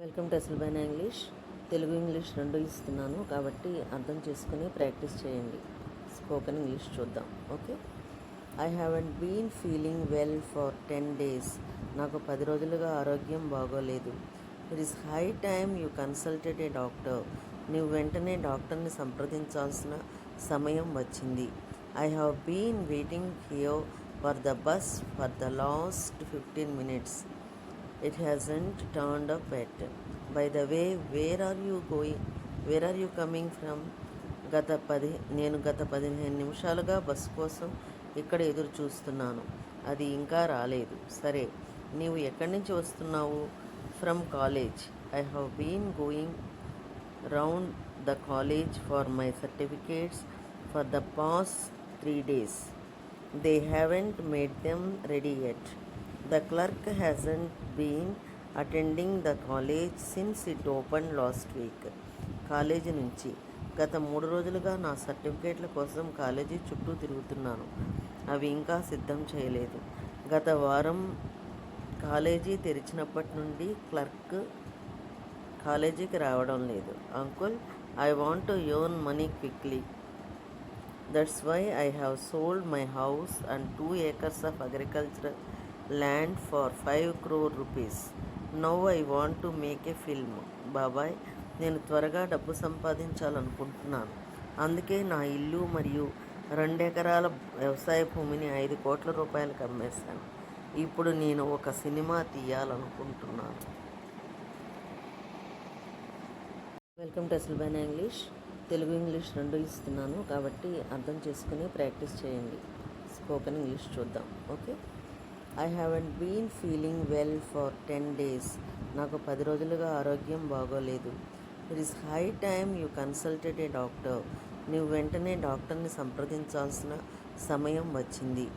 Welcome to Asalu English. Telugu English రెండు ఇస్తున్నాను కాబట్టి అర్థం చేసుకుని ప్రాక్టీస్ చేయండి. స్పోకెన్ ఇంగ్లీష్ చూద్దాం. Okay. I haven't been feeling well for 10 days. నాకు 10 రోజులుగా ఆరోగ్యం బాగోలేదు. It is high time you consulted a doctor. నీవు వెంటనే డాక్టర్ని సంప్రదించాల్సిన సమయం వచ్చింది. I have been waiting here for the bus for the last 15 minutes. It hasn't turned up yet. By the way, where are you going? Where are you coming from? నేను గత 15 నిమిషాలుగా bus కోసం ఇక్కడ ఎదురు చూస్తున్నాను. అది ఇంకా రాలేదు. సరే, నీవు ఎక్కడి నుంచి వస్తున్నావు? From college. I have been going round the college for my certificates for the past 3 days. They haven't made them ready yet. The clerk hasn't been attending the college since it opened last week. College నుంచి గత 3 రోజులుగా నా సర్టిఫికేట్ల కోసం college చుట్టూ తిరుగుతున్నాను. అవి ఇంకా సిద్ధం చేయలేదు. గత వారం కాలేజీ తెరిచినప్పటి నుండి క్లర్క్ కాలేజీకి రావడం లేదు. Uncle, I want to earn money quickly. That's why I have sold my house and 2 acres of agricultural land for 5 crore rupees. Now I want to make a film. బాబాయ్, నేను త్వరగా డబ్బు సంపాదించాలనుకుంటున్నాను. అందుకే నా ఇల్లు మరియు 2 ఎకరాల వ్యవసాయ భూమిని 5 కోట్ల రూపాయలకు అమ్మేశాను. ఇప్పుడు నేను ఒక సినిమా తీయాలనుకుంటున్నాను. Welcome to Asalu English. Telugu English రెండు ఇస్తున్నాను కాబట్టి అర్థం చేసుకుని ప్రాక్టీస్ చేయండి. స్పోకెన్ ఇంగ్లీష్ చూద్దాం. Okay. I haven't been feeling well for 10 days. నాకు 10 రోజులుగా ఆరోగ్యం బాగోలేదు. It is high time you consulted a doctor. నీవు వెంటనే డాక్టర్ని సంప్రదించాల్సిన సమయం వచ్చింది.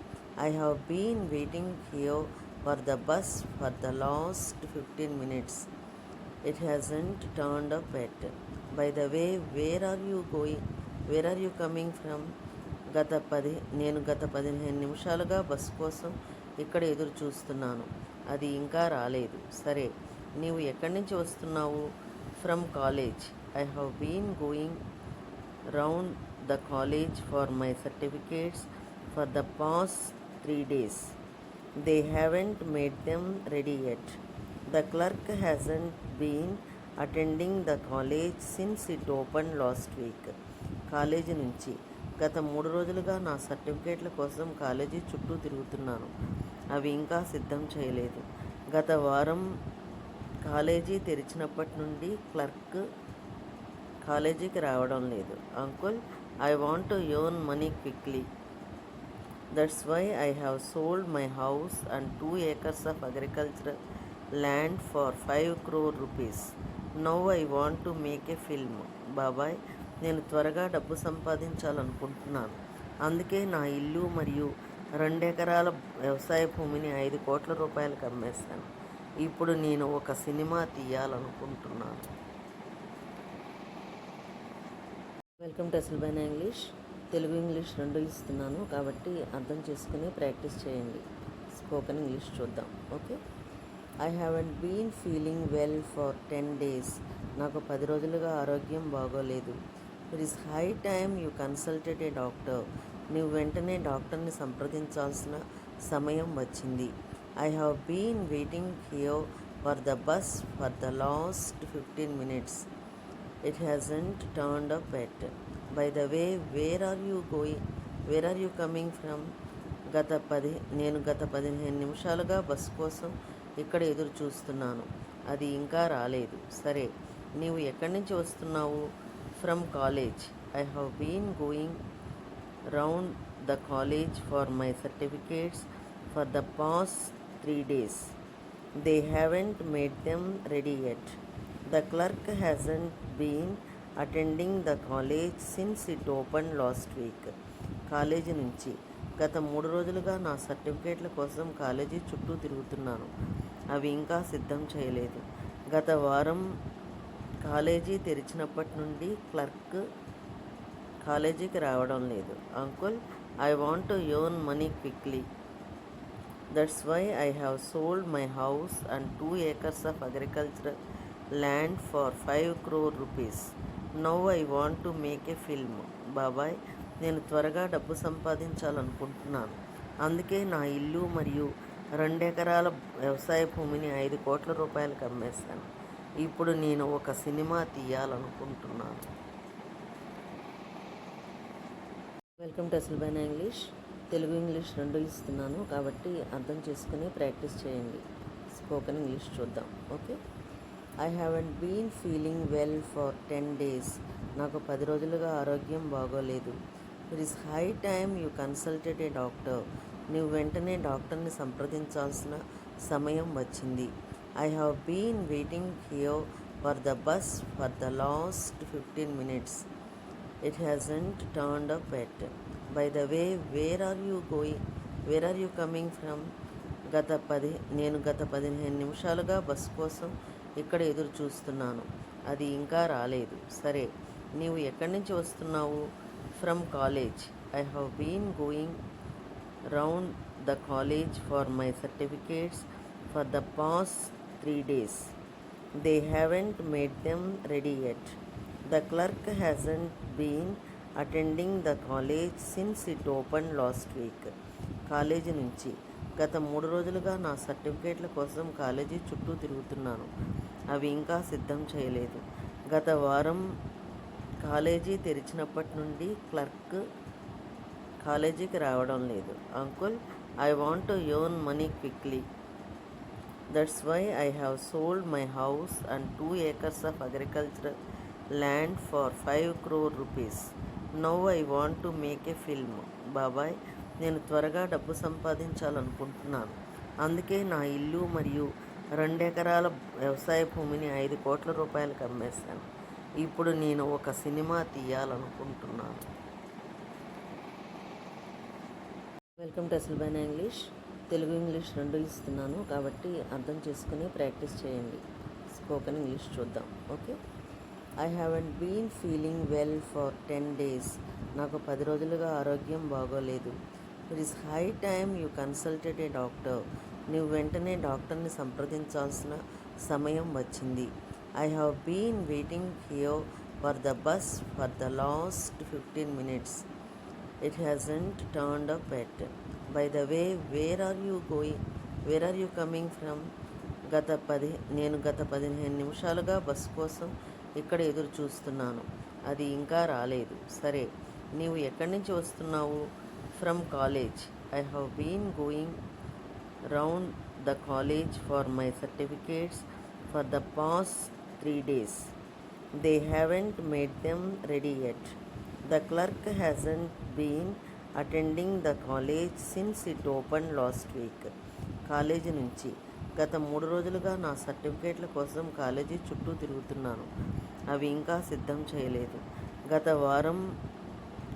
I have been waiting here for the bus for the last 15 minutes. It hasn't turned up yet. By the way, where are you going? Where are you coming from? నేను గత 15 నిమిషాలుగా bus కోసం ఇక్కడ ఎదురు చూస్తున్నాను. అది ఇంకా రాలేదు. సరే, నీవు ఎక్కడి నుంచి వస్తున్నావు? From college. I have been going round the college for my certificates for the past 3 days. They haven't made them ready yet. The clerk hasn't been attending the college since it opened last week. College నుంచి గత 3 రోజులుగా నా సర్టిఫికేట్ల కోసం college చుట్టూ తిరుగుతున్నాను. అవి ఇంకా సిద్ధం చేయలేదు. గత వారం కాలేజీ తెరిచినప్పటి నుండి క్లర్క్ కాలేజీకి రావడం లేదు. Uncle, I want to earn money quickly. That's why I have sold my house and 2 acres of agricultural land for 5 crore rupees. Now I want to make a film. బాబాయ్, నేను త్వరగా డబ్బు సంపాదించాలనుకుంటున్నాను. అందుకే నా ఇల్లు మరియు 2 ఎకరాల వ్యవసాయ భూమిని 5 కోట్ల రూపాయలకు అమ్మేశాను. ఇప్పుడు నేను ఒక సినిమా తీయాలనుకుంటున్నాను. Welcome to Asalu English. Telugu English రెండు ఇస్తున్నాను కాబట్టి అర్థం చేసుకుని ప్రాక్టీస్ చేయండి. స్పోకెన్ ఇంగ్లీష్ చూద్దాం. Okay. I haven't been feeling well for 10 days. నాకు 10 రోజులుగా ఆరోగ్యం బాగోలేదు. It is high time you consulted a doctor. నీవు వెంటనే డాక్టర్ని సంప్రదించాల్సిన సమయం వచ్చింది. I have been waiting here for the bus for the last 15 minutes. It hasn't turned up yet. By the way, where are you going? Where are you coming from? నేను గత 15 నిమిషాలుగా bus కోసం ఇక్కడ ఎదురు చూస్తున్నాను. అది ఇంకా రాలేదు. సరే, నీవు ఎక్కడి నుంచి వస్తున్నావు? From college. I have been going round the college for my certificates for the past 3 days. They haven't made them ready yet. The clerk hasn't been attending the college since it open last week. కాలేజీ నుంచి గత 3 రోజులుగా నా సర్టిఫికేట్ల కోసం college చుట్టూ తిరుగుతున్నాను. అవి ఇంకా సిద్ధం చేయలేదు. గత వారం కాలేజీ తెరిచినప్పటి నుండి క్లర్క్ కాలేజీకి రావడం లేదు. Uncle, I want to earn money quickly. That's why I have sold my house and 2 acres of agricultural land for 5 crore rupees. Now I want to make a film. బాబాయ్, నేను త్వరగా డబ్బు సంపాదించాలనుకుంటున్నాను. అందుకే నా ఇల్లు మరియు 2 ఎకరాల వ్యవసాయ భూమిని 5 కోట్ల రూపాయలకు అమ్మేశాను. ఇప్పుడు నేను ఒక సినిమా తీయాలనుకుంటున్నాను. Welcome to Asalu English. Telugu English రెండు ఇస్తున్నాను కాబట్టి అర్థం చేసుకుని ప్రాక్టీస్ చేయండి. స్పోకెన్ ఇంగ్లీష్ చూద్దాం. Okay. I haven't been feeling well for 10 days. నాకు 10 రోజులుగా ఆరోగ్యం బాగోలేదు. It is high time you consulted a doctor. నువ్వు వెంటనే డాక్టర్ని సంప్రదించాల్సిన సమయం వచ్చింది. I have been waiting here for the bus for the last 15 minutes. It hasn't turned up yet. By the way, where are you coming from? నేను గత 15 నిమిషాలుగా bus కోసం ఇక్కడ ఎదురు చూస్తున్నాను. అది ఇంకా రాలేదు. సరే, నీవు ఎక్కడి నుంచి వస్తున్నావు? From college. I have been going round the college for my certificates for the past 3 days. They haven't made them ready yet. The clerk hasn't been attending the college since it open last week. కాలేజీ నుంచి గత 3 రోజులుగా నా సర్టిఫికేట్ల కోసం college చుట్టూ తిరుగుతున్నాను. అవి ఇంకా సిద్ధం చేయలేదు. గత వారం కాలేజీ తెరిచినప్పటి నుండి క్లర్క్ కాలేజీకి రావడం లేదు. Uncle, I want to earn money quickly. That's why I have sold my house and 2 acres of agricultural land for 5 crore rupees. Now I want to make a film. బాబాయ్, నేను త్వరగా డబ్బు సంపాదించాలనుకుంటున్నాను. అందుకే నా ఇల్లు మరియు 2 ఎకరాల వ్యవసాయ భూమిని 5 కోట్ల రూపాయలకు అమ్మేశాను. ఇప్పుడు నేను ఒక సినిమా తీయాలనుకుంటున్నాను. Welcome to Asalu English. Telugu English రెండు ఇస్తున్నాను కాబట్టి అర్థం చేసుకుని ప్రాక్టీస్ చేయండి. స్పోకెన్ ఇంగ్లీష్ చూద్దాం. Okay. I haven't been feeling well for 10 days. నాకు 10 రోజులుగా ఆరోగ్యం బాగోలేదు. It is high time you consulted a doctor. నువ్వు వెంటనే డాక్టర్ని సంప్రదించాల్సిన సమయం వచ్చింది. I have been waiting here for the bus for the last 15 minutes. It hasn't turned up yet. By the way, where are you coming from? నేను గత 15 నిమిషాలుగా bus కోసం ఇక్కడ ఎదురు చూస్తున్నాను. అది ఇంకా రాలేదు. సరే, నీవు ఎక్కడి నుంచి వస్తున్నావు? From college. I have been going round the college for my certificates for the past 3 days. They haven't made them ready yet. The clerk hasn't been attending the college since it open last week. కాలేజీ నుంచి గత 3 రోజులుగా నా సర్టిఫికేట్ల కోసం college చుట్టూ తిరుగుతున్నాను. అవి ఇంకా సిద్ధం చేయలేదు. గత వారం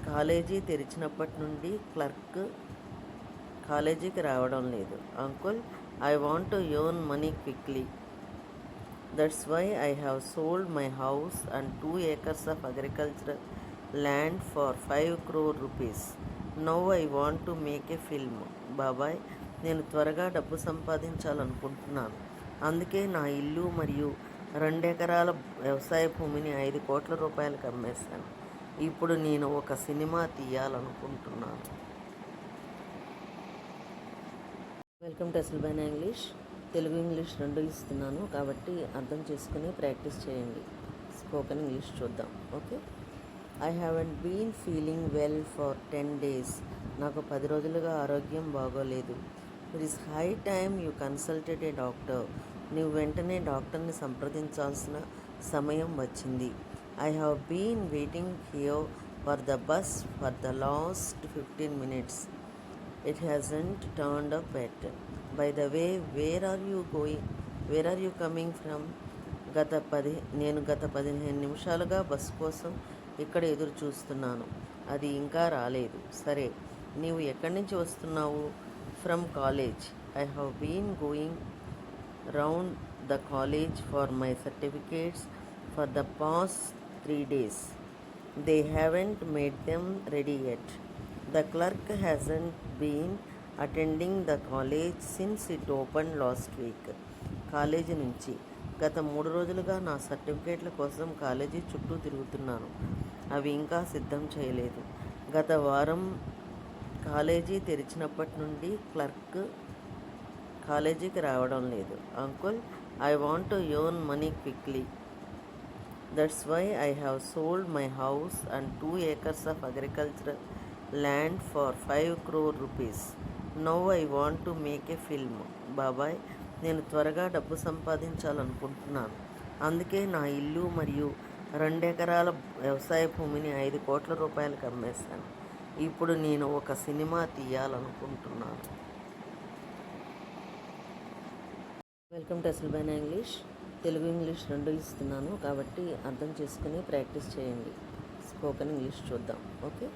కాలేజీ తెరిచినప్పటి నుండి క్లర్క్ కాలేజీకి రావడం లేదు. Uncle, I want to earn money quickly. That's why I have sold my house and 2 acres of agricultural land for 5 crore rupees. Now I want to make a film. బాబాయ్, నేను త్వరగా డబ్బు సంపాదించాలనుకుంటున్నాను. అందుకే నా ఇల్లు మరియు 2 ఎకరాల వ్యవసాయ భూమిని 5 కోట్ల రూపాయలకు అమ్మేశాను. ఇప్పుడు నేను ఒక సినిమా తీయాలనుకుంటున్నాను. Welcome to Asalu English. Telugu English రెండు ఇస్తున్నాను కాబట్టి అర్థం చేసుకుని ప్రాక్టీస్ చేయండి. స్పోకెన్ ఇంగ్లీష్ చూద్దాం. Okay. I haven't been feeling well for 10 days. నాకు 10 రోజులుగా ఆరోగ్యం బాగోలేదు. It is high time you consulted a doctor. నువ్వు వెంటనే డాక్టర్ని సంప్రదించాల్సిన సమయం వచ్చింది. I have been waiting here for the bus for the last 15 minutes. It hasn't turned up yet. By the way, where are you coming from? నేను గత 15 నిమిషాలుగా bus కోసం ఇక్కడ ఎదురు చూస్తున్నాను. అది ఇంకా రాలేదు. సరే, నీవు ఎక్కడి నుంచి వస్తున్నావు? From college. I have been going round the college for my certificates for the past 3 days. They haven't made them ready yet. The clerk hasn't been attending the college since it open last week. కాలేజీ నుంచి గత 3 రోజులుగా నా సర్టిఫికేట్ల కోసం college చుట్టూ తిరుగుతున్నాను. అవి ఇంకా సిద్ధం చేయలేదు. గత వారం కాలేజీ తెరిచినప్పటి నుండి క్లర్క్ కాలేజీకి రావడం లేదు. Uncle, I want to earn money quickly. That's why I have sold my house and 2 acres of agricultural land for 5 crore rupees. Now I want to make a film. బాబాయ్, నేను త్వరగా డబ్బు సంపాదించాలనుకుంటున్నాను. అందుకే నా ఇల్లు మరియు 2 ఎకరాల వ్యవసాయ భూమిని 5 కోట్ల రూపాయలకు అమ్మేశాను. ఇప్పుడు నేను ఒక సినిమా తీయాలనుకుంటున్నాను. Welcome to Asalu English. Telugu English రెండు ఇస్తున్నాను కాబట్టి అర్థం చేసుకుని ప్రాక్టీస్ చేయండి. స్పోకెన్ ఇంగ్లీష్ చూద్దాం. Okay.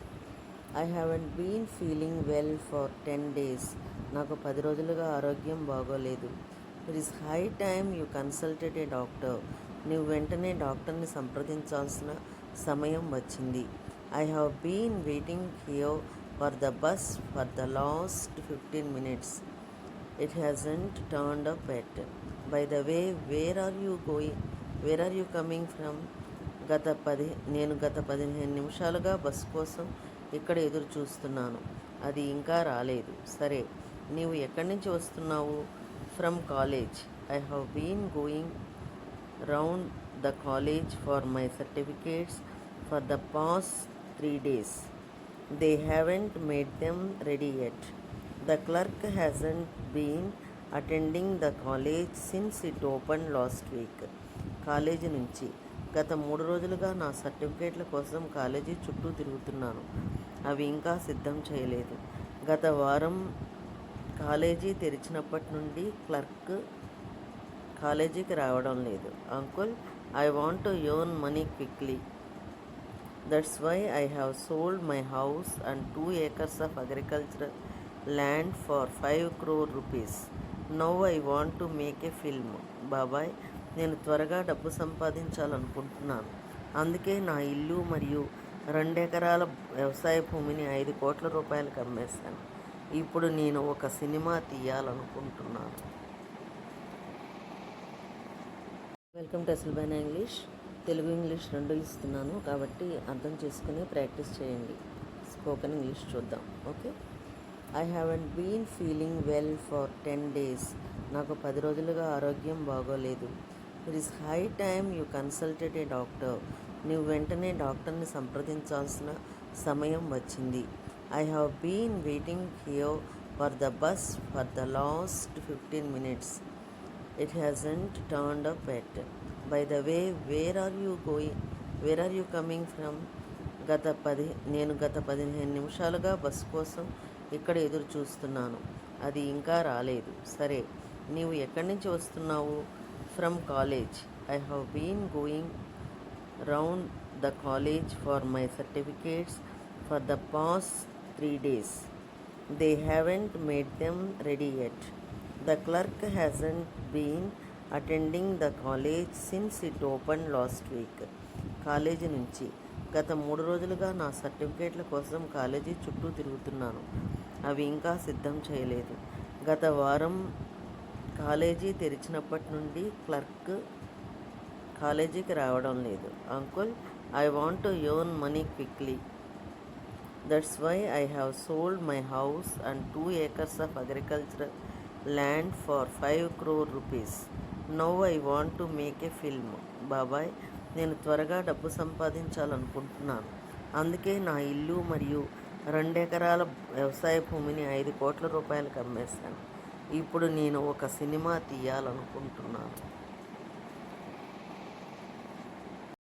I haven't been feeling well for 10 days. నాకు 10 రోజులుగా ఆరోగ్యం బాగోలేదు. It is high time you consulted a doctor. నువ్వు వెంటనే డాక్టర్ని సంప్రదించాల్సిన సమయం వచ్చింది. I have been waiting here for the bus for the last 15 minutes. It hasn't turned up yet. By the way, where are you going? Where are you coming from? నేను గత 15 నిమిషాలుగా bus కోసం ఇక్కడ ఎదురు చూస్తున్నాను. అది ఇంకా రాలేదు. సరే, నీవు ఎక్కడి నుంచి వస్తున్నావు? From college. I have been going round the college for my certificates for the past 3 days. They haven't made them ready yet. The clerk hasn't been attending the college since it opened last week. College నుంచి గత 3 రోజులుగా నా సర్టిఫికేట్ల కోసం college చుట్టూ తిరుగుతున్నాను. అవి ఇంకా సిద్ధం చేయలేదు. గత వారం కాలేజీ తెరిచినప్పటి నుండి క్లర్క్ కాలేజీకి రావడం లేదు. Uncle, I want to earn money quickly. That's why I have sold my house and 2 acres of agricultural land for 5 crore rupees. Now I want to make a film. బాబాయ్, నేను త్వరగా డబ్బు సంపాదించాలనుకుంటున్నాను. అందుకే నా ఇల్లు మరియు 2 ఎకరాల వ్యవసాయ భూమిని 5 కోట్ల రూపాయలకు అమ్మేశాను. ఇప్పుడు నేను ఒక సినిమా తీయాలనుకుంటున్నాను. Welcome to Asalu English. Telugu English రెండు ఇస్తున్నాను కాబట్టి అర్థం చేసుకుని ప్రాక్టీస్ చేయండి. స్పోకెన్ ఇంగ్లీష్ చూద్దాం. Okay. I haven't been feeling well for 10 days. నాకు 10 రోజులుగా ఆరోగ్యం బాగోలేదు. It is high time you consulted a doctor. నువ్వు వెంటనే డాక్టర్ని సంప్రదించాల్సిన సమయం వచ్చింది. I have been waiting here for the bus for the last 15 minutes. It hasn't turned up yet. By the way, where are you going? Where are you coming from? నేను గత 15 నిమిషాలుగా bus కోసం ఇక్కడ ఎదురు చూస్తున్నాను. అది ఇంకా రాలేదు. సరే, నీవు ఎక్కడి నుంచి వస్తున్నావు? From college. I have been going round the college for my certificates for the past 3 days. They haven't made them ready yet. The clerk hasn't been attending the college since it opened last week. College నుంచి గత 3 రోజులుగా నా సర్టిఫికేట్ల కోసం college చుట్టూ తిరుగుతున్నాను. అవి ఇంకా సిద్ధం చేయలేదు. గత వారం కాలేజీ తెరిచినప్పటి నుండి క్లర్క్ కాలేజీకి రావడం లేదు. Uncle, I want to earn money quickly. That's why I have sold my house and 2 acres of agricultural land for 5 crore rupees. Now I want to make a film. బాబాయ్, నేను త్వరగా డబ్బు సంపాదించాలనుకుంటున్నాను. అందుకే నా ఇల్లు మరియు 2 ఎకరాల వ్యవసాయ భూమిని 5 కోట్ల రూపాయలకు అమ్మేశాను. ఇప్పుడు నేను ఒక సినిమా తీయాలనుకుంటున్నాను.